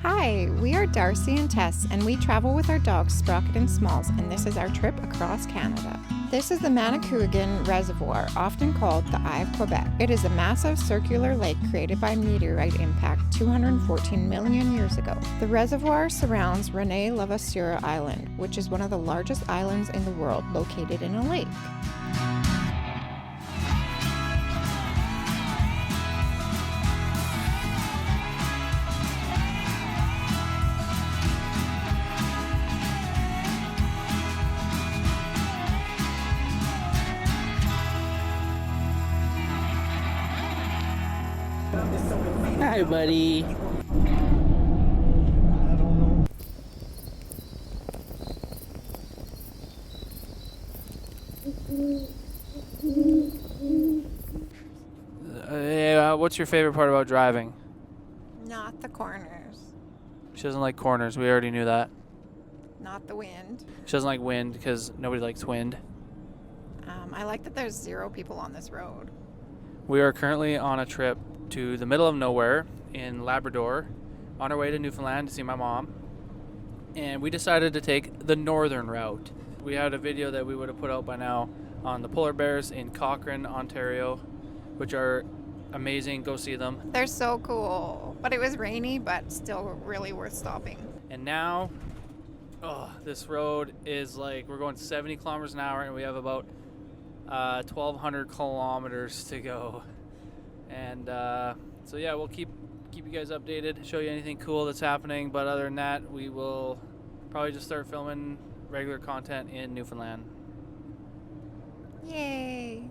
Hi, we are Darcy and Tess, and we travel with our dogs Sprocket and Smalls, and this is our trip across Canada. This is the Manicouagan Reservoir, often called the Eye of Quebec. It is a massive circular lake created by meteorite impact 214 million years ago. The reservoir surrounds René-Lavasseur Island, which is one of the largest islands in the world located in a lake. Hi, buddy. What's your favorite part about driving? Not the corners, She doesn't like corners. We already knew that. not the wind. She doesn't like wind because nobody likes wind. I like that there's 0 people on this road. We are currently on a trip to the middle of nowhere in Labrador on our way to Newfoundland to see my mom. And we decided to take the northern route. We had a video that we would have put out by now on the polar bears in Cochrane, Ontario, which are amazing. Go see them. They're so cool, but it was rainy, but still really worth stopping. And now, this road is like, we're going 70 kilometers an hour and we have about 1,200 kilometers to go. And so yeah, we'll keep you guys updated, show you anything cool that's happening. But other than that, we will probably just start filming regular content in Newfoundland. Yay!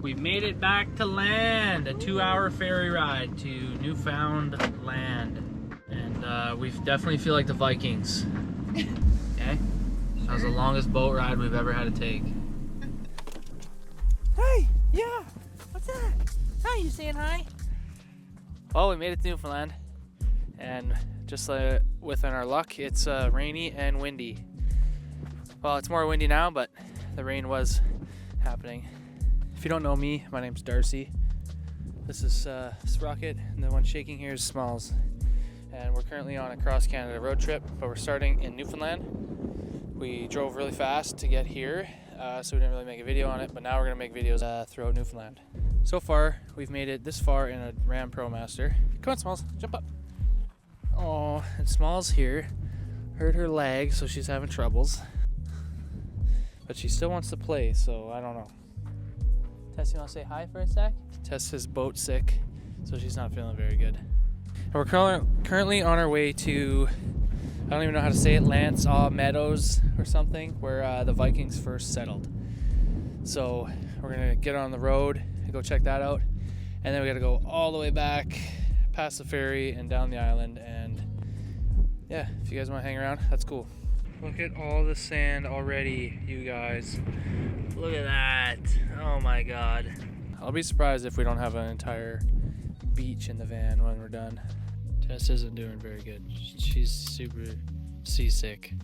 We made it back to land, a 2-hour ferry ride to Newfoundland. And we definitely feel like the Vikings. Okay? That was the longest boat ride we've ever had to take. Hey, yeah. What's that? Hi, you saying hi? Well, we made it to Newfoundland. And just within our luck, it's rainy and windy. Well, it's more windy now, but the rain was happening. If you don't know me, my name's Darcy. This is Sprocket, and the one shaking here is Smalls. And we're currently on a cross-Canada road trip, but we're starting in Newfoundland. We drove really fast to get here, so we didn't really make a video on it, but now we're going to make videos throughout Newfoundland. So far, we've made it this far in a Ram ProMaster. Come on, Smalls, jump up. Oh, and Smalls here hurt her leg, so she's having troubles. But she still wants to play, so I don't know. Tess, you want to say hi for a sec? Tess is boat sick, so she's not feeling very good. And we're currently on our way to, I don't even know how to say it, Meadows or something, where the Vikings first settled. So we're going to get on the road and go check that out. And then we got to go all the way back, past the ferry and down the island. And yeah, if you guys want to hang around, that's cool. Look at all the sand already, you guys. Look at that. Oh my god. I'll be surprised if we don't have an entire beach in the van when we're done. Tess isn't doing very good. She's super seasick.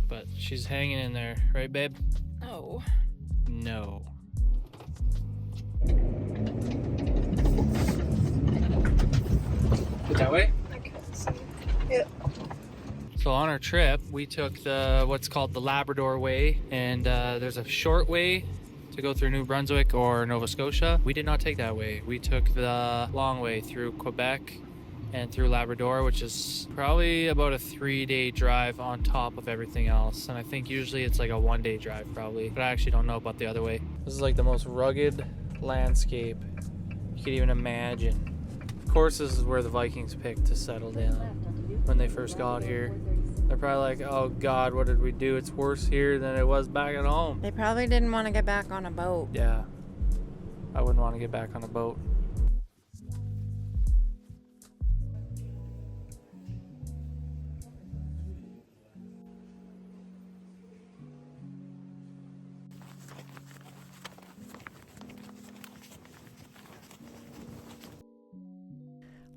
But she's hanging in there. Right, babe? Oh. No. That way? I can't see. Yeah. So on our trip, we took what's called the Labrador Way, and there's a short way to go through New Brunswick or Nova Scotia. We did not take that way. We took the long way through Quebec and through Labrador, which is probably about a 3-day drive on top of everything else. And I think usually it's like a 1-day drive probably, but I actually don't know about the other way. This is like the most rugged landscape you could even imagine. Of course, this is where the Vikings picked to settle down when they first got here. They're probably like, oh God, what did we do? It's worse here than it was back at home. They probably didn't want to get back on a boat. Yeah, I wouldn't want to get back on a boat.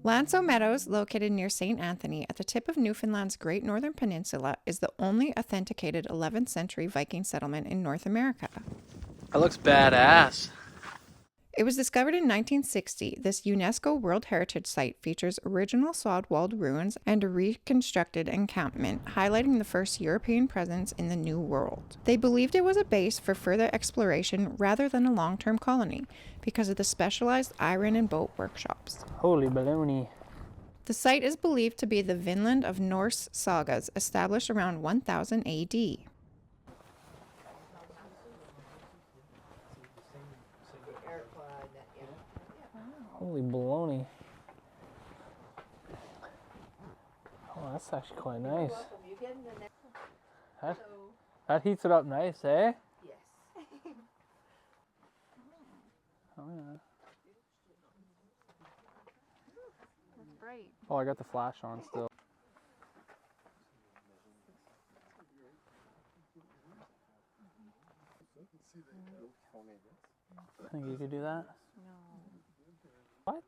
Lanso Meadows, located near St. Anthony at the tip of Newfoundland's Great Northern Peninsula, is the only authenticated 11th century Viking settlement in North America. That looks badass. It was discovered in 1960. This UNESCO World Heritage Site features original sod-walled ruins and a reconstructed encampment, highlighting the first European presence in the New World. They believed it was a base for further exploration rather than a long-term colony, because of the specialized iron and boat workshops. Holy baloney. The site is believed to be the Vinland of Norse sagas, established around 1000 AD. Holy baloney. Oh, that's actually quite nice. That heats it up nice, eh? Yes. Oh, yeah. That's bright. Oh, I got the flash on still. I think you could do that. No. What?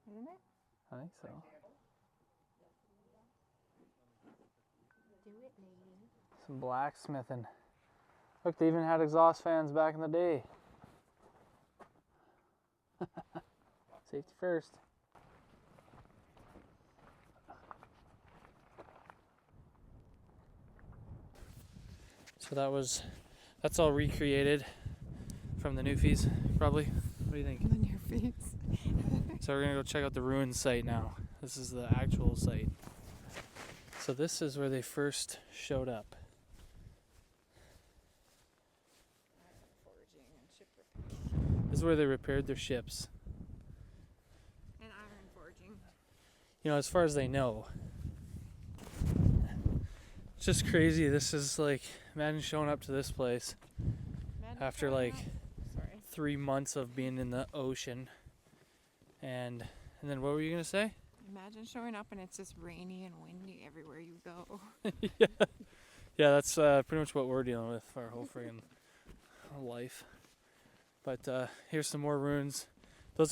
Isn't it? I think so. Do it, lady. Some blacksmithing. Look, they even had exhaust fans back in the day. Safety first. So that's all recreated from the Newfies, probably. What do you think? On your face. So we're gonna go check out the ruins site now. This is the actual site. So this is where they first showed up. This is where they repaired their ships. And iron forging. You know, as far as they know. It's just crazy. This is like, imagine showing up to this place after like 3 months of being in the ocean. And then what were you gonna say? Imagine showing up and it's just rainy and windy everywhere you go. Yeah, that's pretty much what we're dealing with our whole friggin' life. But here's some more ruins. Those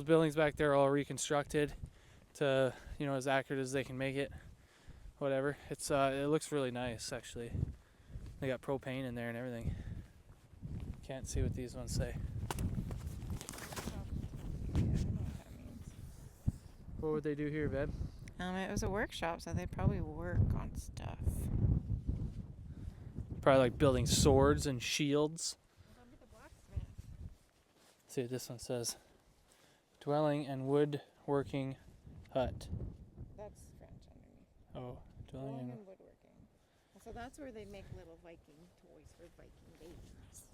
buildings back there are all reconstructed to, you know, as accurate as they can make it. Whatever. It looks really nice actually. They got propane in there and everything. Can't see what these ones say. What would they do here, babe? It was a workshop, so they'd probably work on stuff. Probably like building swords and shields. Let's see what this one says. Dwelling and woodworking hut. That's French underneath. Oh, dwelling and woodworking. So that's where they make little Viking toys for Viking babies.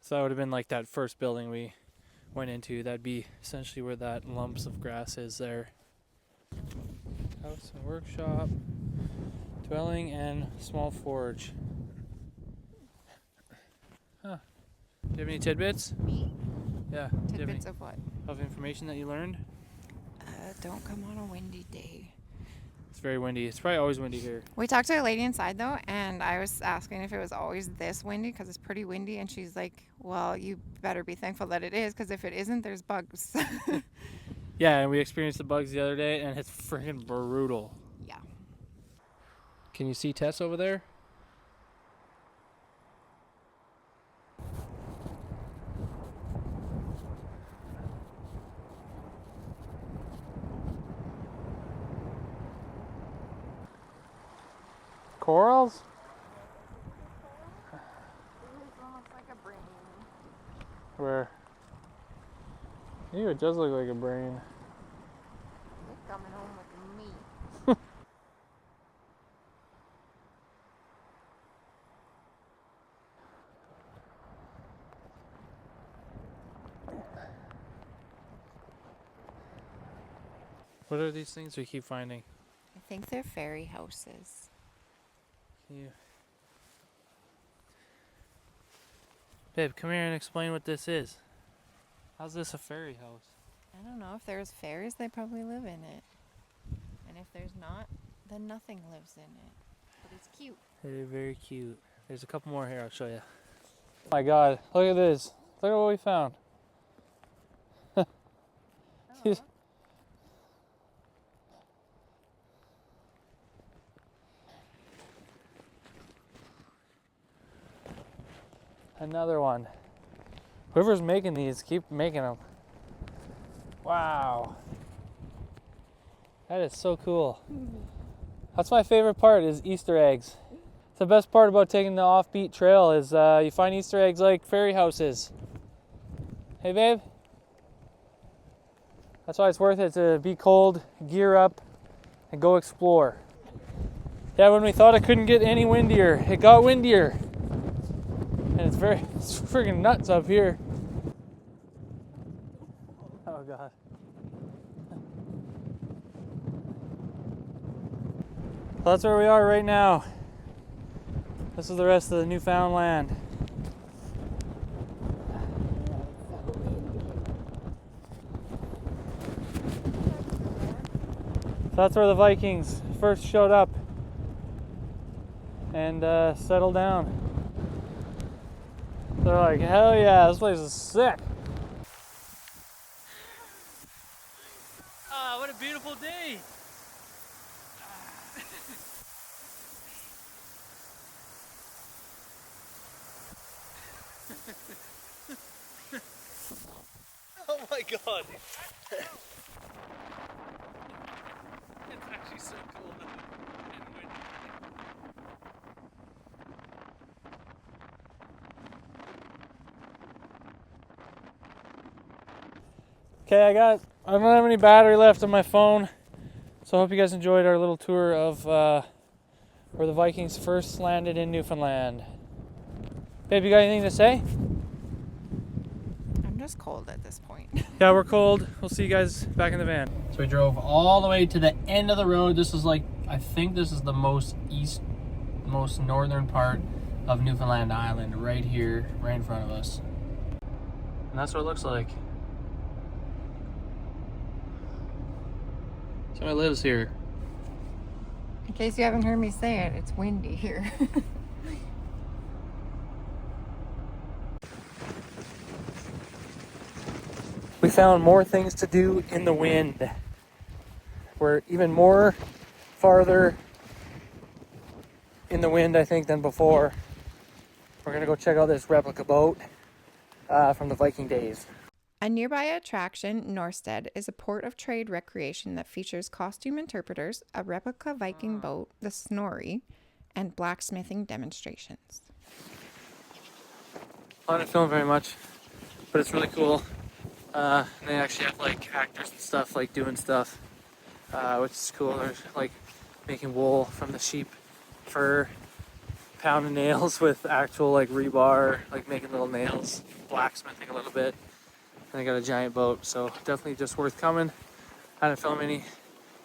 So that would have been like that first building we went into. That'd be essentially where that lumps of grass is there. House and workshop. Dwelling and small forge. Huh. Do you have any tidbits? Me? Yeah. Do you have any Tidbits of what? of information that you learned? Don't come on a windy day. It's very windy. It's probably always windy here. We talked to a lady inside though, and I was asking if it was always this windy because it's pretty windy, and she's like, well, you better be thankful that it is, because if it isn't, there's bugs. Yeah, and we experienced the bugs the other day, and it's freaking brutal. Yeah. Can you see Tess over there? Corals? Ew, it does look like a brain. You're coming home with me. What are these things we keep finding? I think they're fairy houses. You... Babe, come here and explain what this is. How's this a fairy house? I don't know. If there's fairies, they probably live in it. And if there's not, then nothing lives in it. But it's cute. They're very cute. There's a couple more here, I'll show you. Oh my god, look at this. Look at what we found. He's- Another one. Whoever's making these, keep making them. Wow. That is so cool. That's my favorite part, is Easter eggs. The best part about taking the offbeat trail is you find Easter eggs like fairy houses. Hey babe? That's why it's worth it to be cold, gear up, and go explore. Yeah, when we thought it couldn't get any windier, it got windier. And it's freaking nuts up here. Oh god. Well, that's where we are right now. This is the rest of the Newfoundland. So that's where the Vikings first showed up and settled down. They're like, hell yeah, this place is sick. Ah, what a beautiful day. Oh my god. It's actually so cool and windy. Okay, I don't have any battery left on my phone, so I hope you guys enjoyed our little tour of where the Vikings first landed in Newfoundland. Babe, you got anything to say? I'm just cold at this point. Yeah, we're cold. We'll see you guys back in the van. So we drove all the way to the end of the road. This is like, I think this is the most northern part of Newfoundland Island, right here, right in front of us. And that's what it looks like. Somebody lives here. In case you haven't heard me say it, it's windy here. We found more things to do in the wind. We're even more farther in the wind, I think, than before. We're gonna go check out this replica boat from the Viking days. A nearby attraction, Norstead, is a port of trade recreation that features costume interpreters, a replica Viking boat, the Snorri, and blacksmithing demonstrations. I didn't film very much, but it's really cool. And they actually have like actors and stuff like doing stuff, which is cool. They're like making wool from the sheep fur, pounding nails with actual like rebar, like making little nails, blacksmithing a little bit. And they got a giant boat, so definitely just worth coming. I didn't film any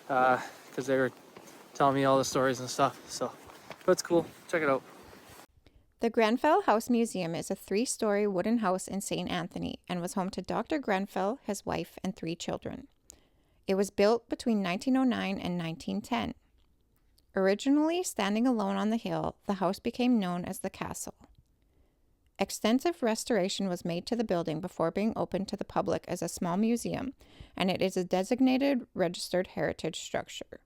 because they were telling me all the stories and stuff. So, but it's cool. Check it out. The Grenfell House Museum is a 3-story wooden house in St. Anthony and was home to Dr. Grenfell, his wife, and 3 children. It was built between 1909 and 1910. Originally standing alone on the hill, the house became known as the Castle. Extensive restoration was made to the building before being opened to the public as a small museum, and it is a designated registered heritage structure.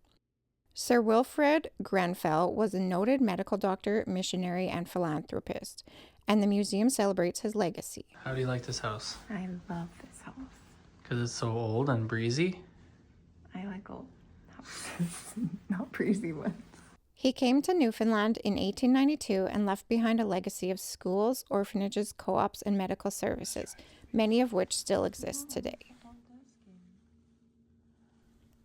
Sir Wilfrid Grenfell was a noted medical doctor, missionary, and philanthropist, and the museum celebrates his legacy. How do you like this house? I love this house. Because it's so old and breezy? I like old houses, not breezy ones. He came to Newfoundland in 1892 and left behind a legacy of schools, orphanages, co-ops, and medical services, many of which still exist today.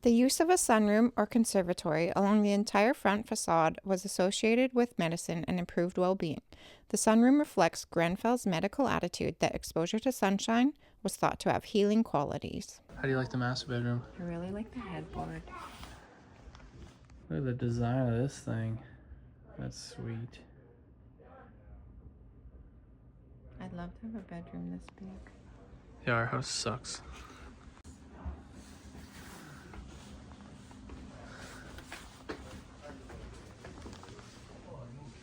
The use of a sunroom or conservatory along the entire front facade was associated with medicine and improved well-being. The sunroom reflects Grenfell's medical attitude that exposure to sunshine was thought to have healing qualities. How do you like the master bedroom? I really like the headboard. Look at the design of this thing. That's sweet. I'd love to have a bedroom this big. Yeah, our house sucks.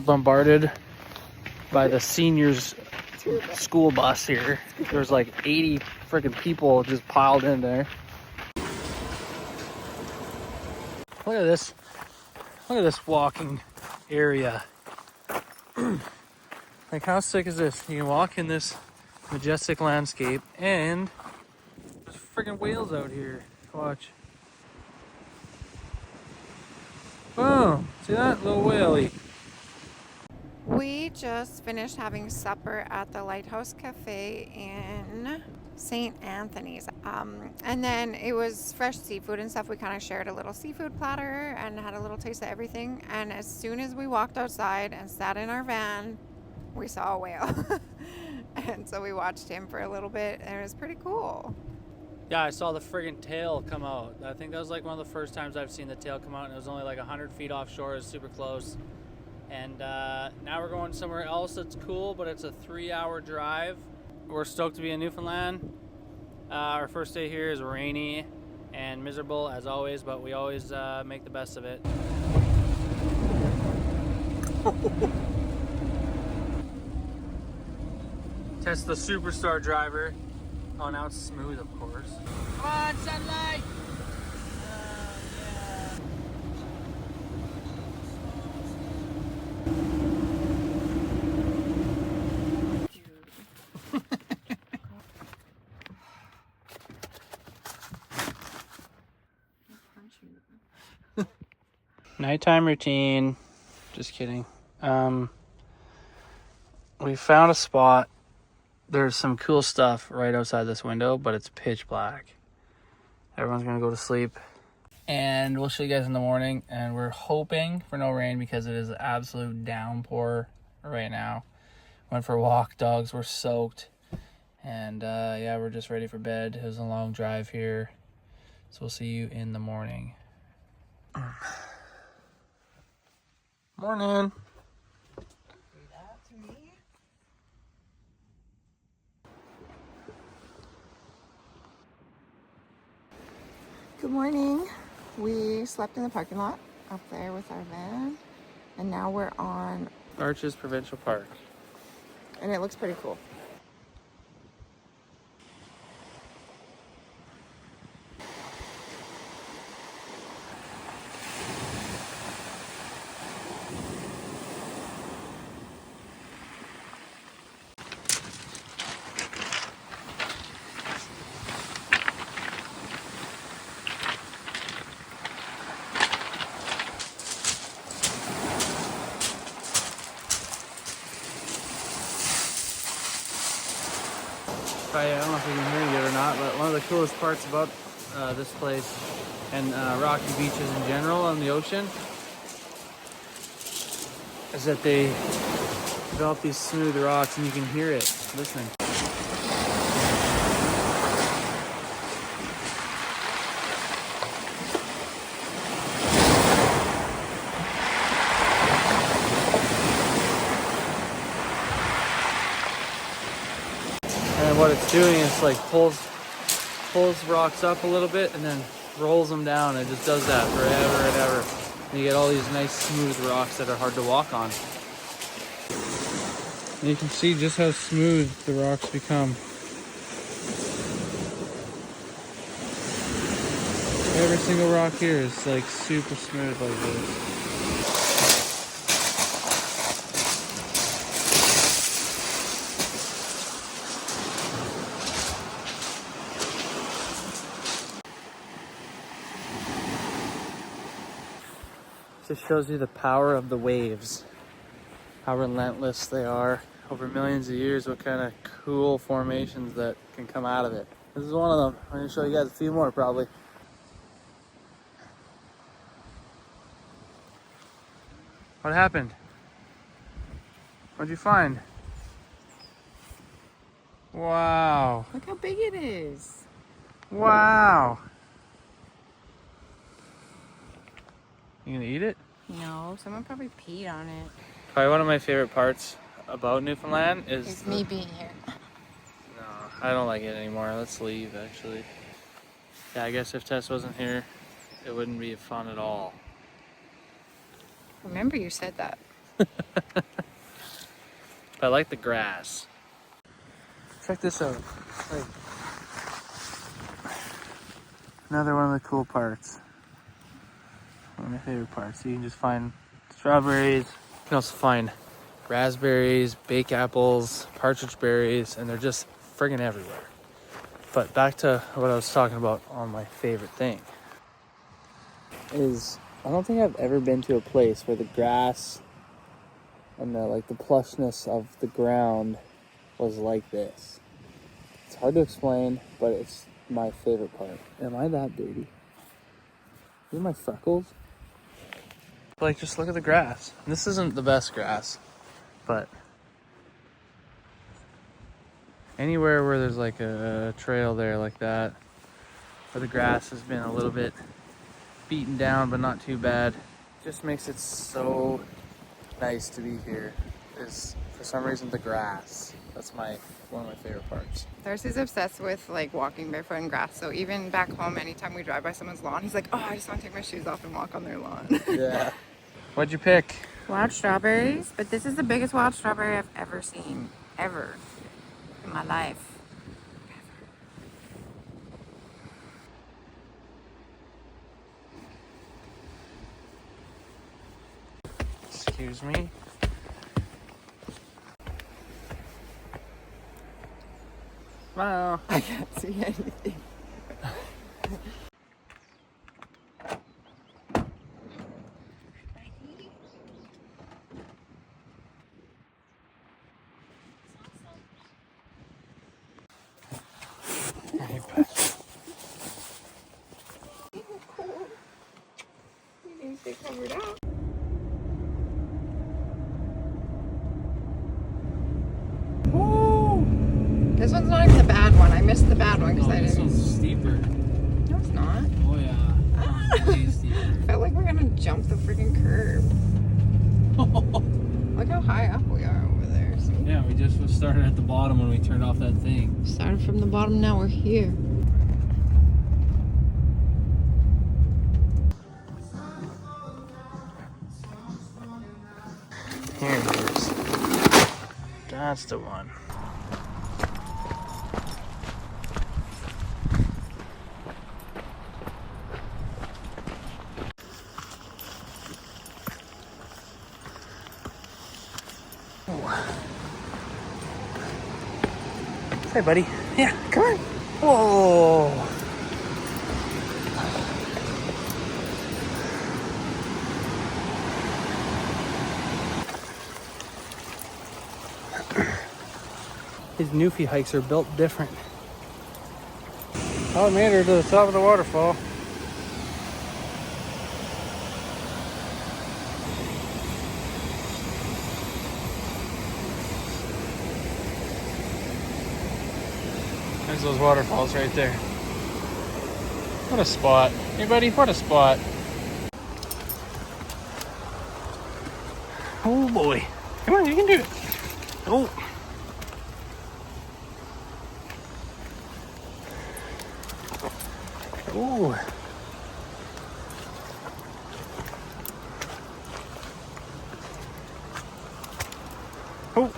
Bombarded by the seniors school bus here. There's like 80 freaking people just piled in there. Look at this. Look at this walking area. Like, how sick is this? You can walk in this majestic landscape, and there's freaking whales out here. Watch. Boom! See that? Little whaley. We just finished having supper at the Lighthouse Cafe in St. Anthony's. And then it was fresh seafood and stuff. We kind of shared a little seafood platter and had a little taste of everything. And as soon as we walked outside and sat in our van, we saw a whale. And so we watched him for a little bit, and it was pretty cool. Yeah, I saw the friggin' tail come out. I think that was like one of the first times I've seen the tail come out, and it was only like 100 feet offshore. It was super close. And now we're going somewhere else that's cool, but it's a 3-hour drive. We're stoked to be in Newfoundland. Our first day here is rainy and miserable as always, but we always make the best of it. Tess, the superstar driver. Oh, now it's smooth, of course. Come on, sunlight! Nighttime routine. Just kidding. We found a spot. There's some cool stuff right outside this window, but it's pitch black. Everyone's gonna go to sleep, and we'll show you guys in the morning. And we're hoping for no rain because it is an absolute downpour right now. Went for a walk. Dogs were soaked, and yeah, we're just ready for bed. It was a long drive here, so we'll see you in the morning. Morning. Good morning. We slept in the parking lot up there with our van, and now we're on Arches Provincial Park. and it looks pretty cool. I don't know if you can hear it or not, but one of the coolest parts about this place and rocky beaches in general on the ocean is that they develop these smooth rocks, and you can hear it listening. And what it's doing is like pulls rocks up a little bit and then rolls them down. It just does that forever and ever. And you get all these nice smooth rocks that are hard to walk on. And you can see just how smooth the rocks become. Every single rock here is like super smooth like this. Just shows you the power of the waves, how relentless they are over millions of years, what kind of cool formations that can come out of it. This is one of them. I'm going to show you guys a few more probably. What happened? What'd you find? Wow. Look how big it is. Wow. You gonna eat it? No, someone probably peed on it. Probably one of my favorite parts about Newfoundland is It's me being here. No, I don't like it anymore. Let's leave, actually. Yeah, I guess if Tess wasn't here, it wouldn't be fun at all. Remember you said that. But I like the grass. Check this out. Like, another one of the cool parts. One of my favorite parts. You can just find strawberries. You can also find raspberries, bake apples, partridge berries, and they're just friggin' everywhere. But back to what I was talking about on my favorite thing. Is I don't think I've ever been to a place where the grass and the plushness of the ground was like this. It's hard to explain, but it's my favorite part. Am I that dirty? Look at my freckles. Like, just look at the grass. This isn't the best grass, but anywhere where there's like a trail there like that, where the grass has been a little bit beaten down but not too bad, just makes it so nice to be here. Is for some reason the grass. That's one of my favorite parts. Darcy's obsessed with like walking barefoot in grass. So even back home, anytime we drive by someone's lawn, he's like, "Oh, I just want to take my shoes off and walk on their lawn." Yeah. What'd you pick? Wild strawberries, but this is the biggest wild strawberry I've ever seen, ever in my life. Excuse me. Wow. I can't see anything. You need to stay covered up. This one's not even the bad one. I missed the bad one because I This didn't. one's steeper. No, it's not. Oh yeah. Way steeper. Felt like we're gonna jump the freaking curb. Look how high up we are over there. See? Yeah, we just started at the bottom when we turned off that thing. Started from the bottom, now we're here. Here it is. That's the one. Hey, buddy. Yeah, come on. Whoa. His Newfie hikes are built different. Oh, I made her to the top of the waterfall. There's those waterfalls right there. What a spot. Hey, buddy, what a spot. Oh, boy. Come on, you can do it. Oh. Ooh. Oh.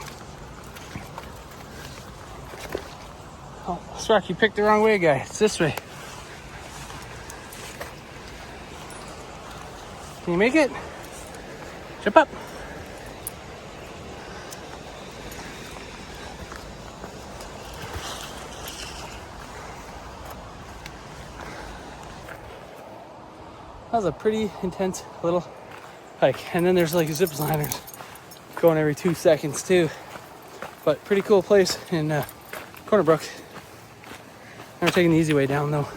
Oh, Sprock, you picked the wrong way, guy. It's this way. Can you make it? Jump up. That was a pretty intense little hike. And then there's like zip liners going every 2 seconds too. But pretty cool place in Corner Brook. We're taking the easy way down though.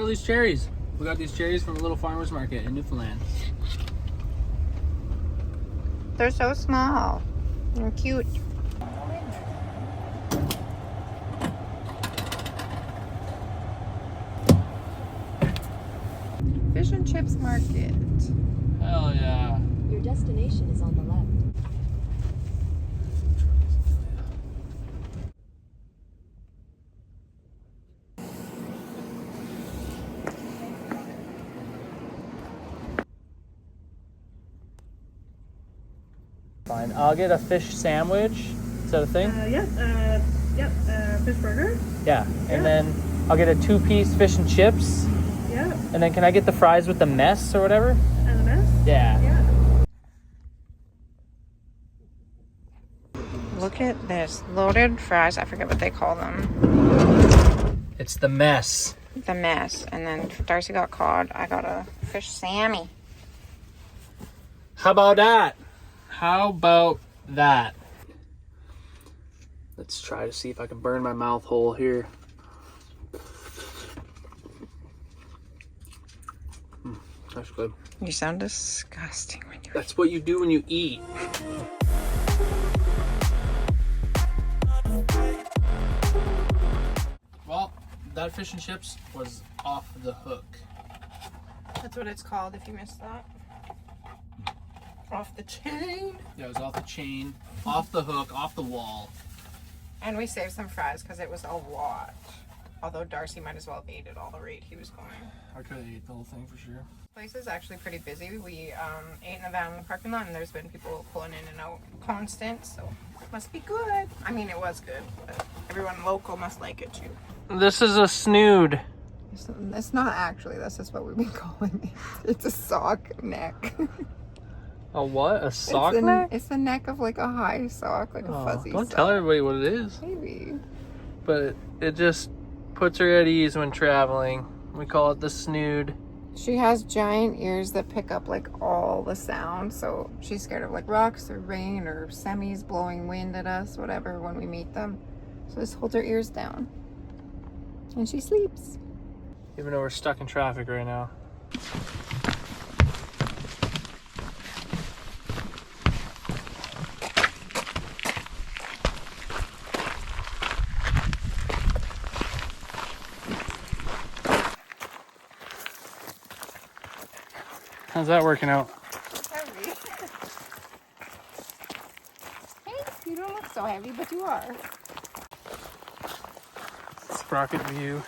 these cherries. We got these cherries from a little farmer's market in Newfoundland. They're so small and cute. Fish and chips market. Hell yeah. Your destination is on the left. Fine. I'll get a fish sandwich. Is that a thing? Fish burger. Yeah. And then I'll get a 2-piece fish and chips. Yeah. And then can I get the fries with the mess or whatever? And the mess. Yeah. Yeah. Look at this. Loaded fries. I forget what they call them. It's the mess. The mess. And then Darcy got cod. I got a fish Sammy. How about that? How about that? Let's try to see if I can burn my mouth hole here. That's good. You sound disgusting when you're... That's what you do when you eat. Well, that fish and chips was off the hook. That's what it's called if you missed that. Off the chain. Yeah, it was off the chain, off the hook, off the wall. And we saved some fries because it was a lot. Although Darcy might as well have ate it all the rate he was going. I could have ate the whole thing for sure. Place is actually pretty busy. We ate in the van in the parking lot and there's been people pulling in and out constant, so it must be good. I mean, it was good, but everyone local must like it too. This is a snood. It's not actually, that's just what we've been calling it. It's a sock neck. A what? A sock it's neck? It's the neck of like a high sock, like a fuzzy Don't sock. tell everybody what it is. Maybe. But it just puts her at ease when traveling. We call it the snood. She has giant ears that pick up like all the sound, so she's scared of like rocks or rain or semis blowing wind at us, whatever, when we meet them. So just holds her ears down. And she sleeps. Even though we're stuck in traffic right now. How's that working out? Heavy. Hey, you don't look so heavy, but you are. Sprocket view.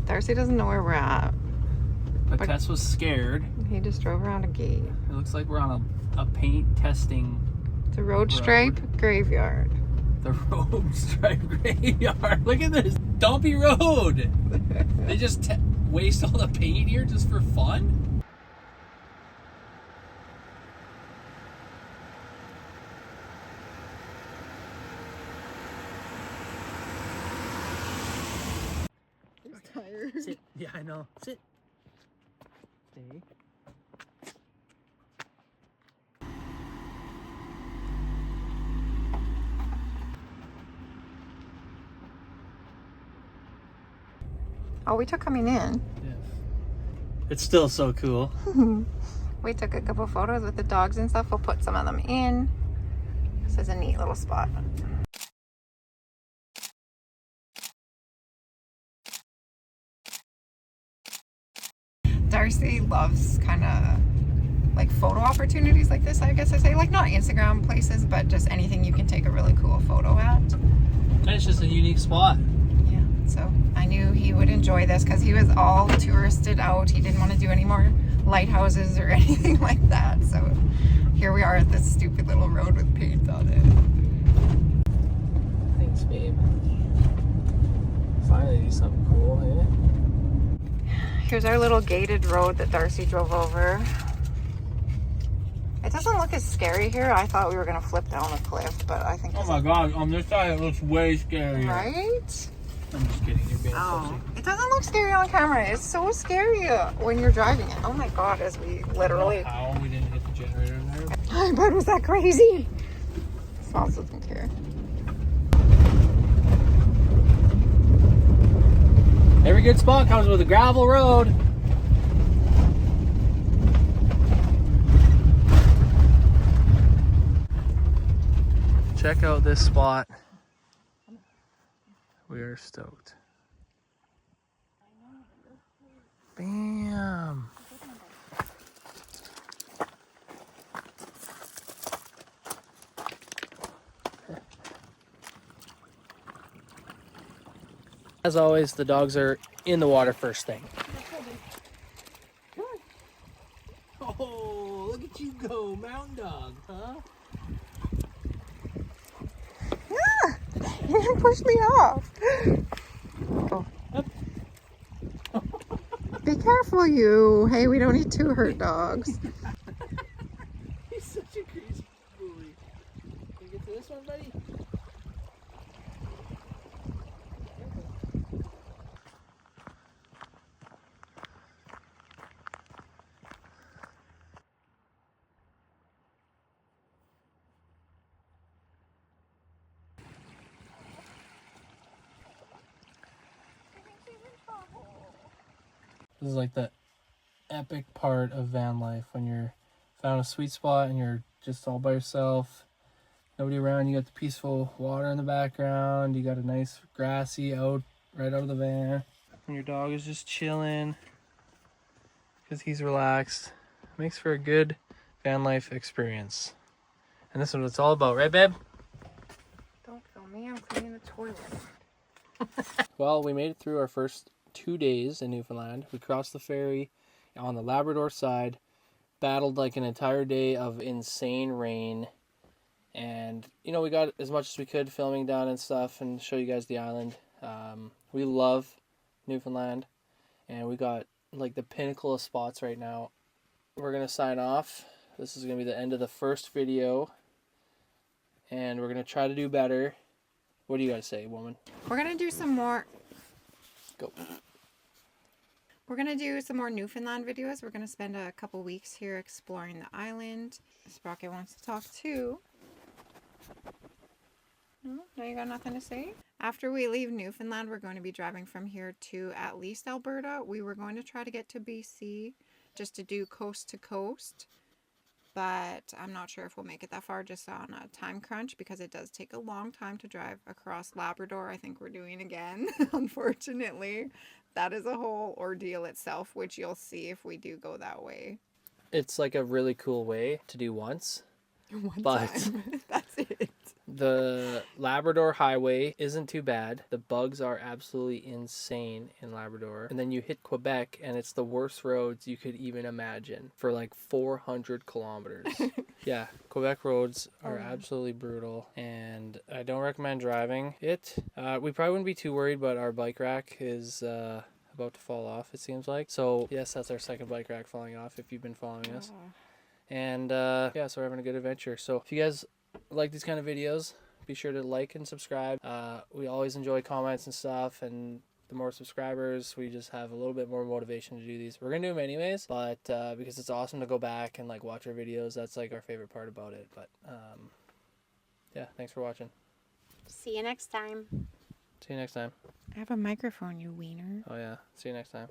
Darcy doesn't know where we're at. But Tess was scared. He just drove around a gate. It looks like we're on a paint testing. The road stripe graveyard. The road stripe graveyard. Look at this dumpy road. They just waste all the paint here just for fun. He's tired. Sit. Yeah, I know. Sit. Stay. Oh, we took coming in. Yeah. It's still so cool. We took a couple photos with the dogs and stuff. We'll put some of them in. This is a neat little spot. Darcy loves kind of like photo opportunities like this, I guess I say. Like not Instagram places, but just anything you can take a really cool photo at. And it's just a unique spot. Yeah, so I knew he would enjoy this because he was all touristed out. He didn't want to do any more lighthouses or anything like that. So here we are at this stupid little road with paint on it. Thanks, babe. Finally do something cool, eh? Here's our little gated road that Darcy drove over. It doesn't look as scary here. I thought we were going to flip down a cliff, but I think... Oh my god, on this side it looks way scarier. Right? I'm just kidding. It Oh, it doesn't look scary on camera. It's so scary when you're driving it. Oh my god, as we literally. How we didn't hit the generator there. Hi, bud, was that crazy? Smalls doesn't care. Every good spot comes with a gravel road. Check out this spot. We are stoked. Bam! As always, the dogs are in the water first thing. Oh, look at you go, mountain dog, huh? You didn't push me off. Oh. Be careful, you. Hey, we don't need two hurt dogs. He's such a crazy bully. Can you get to this one, buddy? This is like the epic part of van life when you're found a sweet spot and you're just all by yourself, nobody around. You got the peaceful water in the background, you got a nice grassy out right out of the van, and your dog is just chilling because he's relaxed. Makes for a good van life experience, and this is what it's all about, right, babe? Don't film me, I'm cleaning the toilet. Well, we made it through our first 2 days in Newfoundland. We crossed the ferry on the Labrador side, battled like an entire day of insane rain, and you know, we got as much as we could filming down and stuff and show you guys the island. We love Newfoundland, and we got like the pinnacle of spots right now. We're gonna sign off. This is gonna be the end of the first video, and we're gonna try to do better. What do you guys say, woman? We're gonna do some more. Go. We're gonna do some more Newfoundland videos. We're gonna spend a couple weeks here exploring the island. Sprocket wants to talk too. No, you got nothing to say? After we leave Newfoundland, we're going to be driving from here to at least Alberta. We were going to try to get to BC just to do coast to coast, but I'm not sure if we'll make it that far just on a time crunch because it does take a long time to drive across Labrador. I think we're doing again, unfortunately. That is a whole ordeal itself, which you'll see if we do go that way. It's like a really cool way to do once. One time. That's it. The Labrador highway isn't too bad. The bugs are absolutely insane in Labrador. And then you hit Quebec and it's the worst roads you could even imagine for like 400 kilometers. Yeah, Quebec roads are absolutely brutal and I don't recommend driving it. We probably wouldn't be too worried, but our bike rack is about to fall off, it seems like. So yes, that's our second bike rack falling off if you've been following us. And yeah, so we're having a good adventure. So if you guys like these kind of videos, be sure to like and subscribe. We always enjoy comments and stuff, and the more subscribers, we just have a little bit more motivation to do these. We're gonna do them anyways, but because it's awesome to go back and like watch our videos, that's like our favorite part about it. But yeah, thanks for watching. See you next time. See you next time. I have a microphone, you wiener. Oh yeah, see you next time.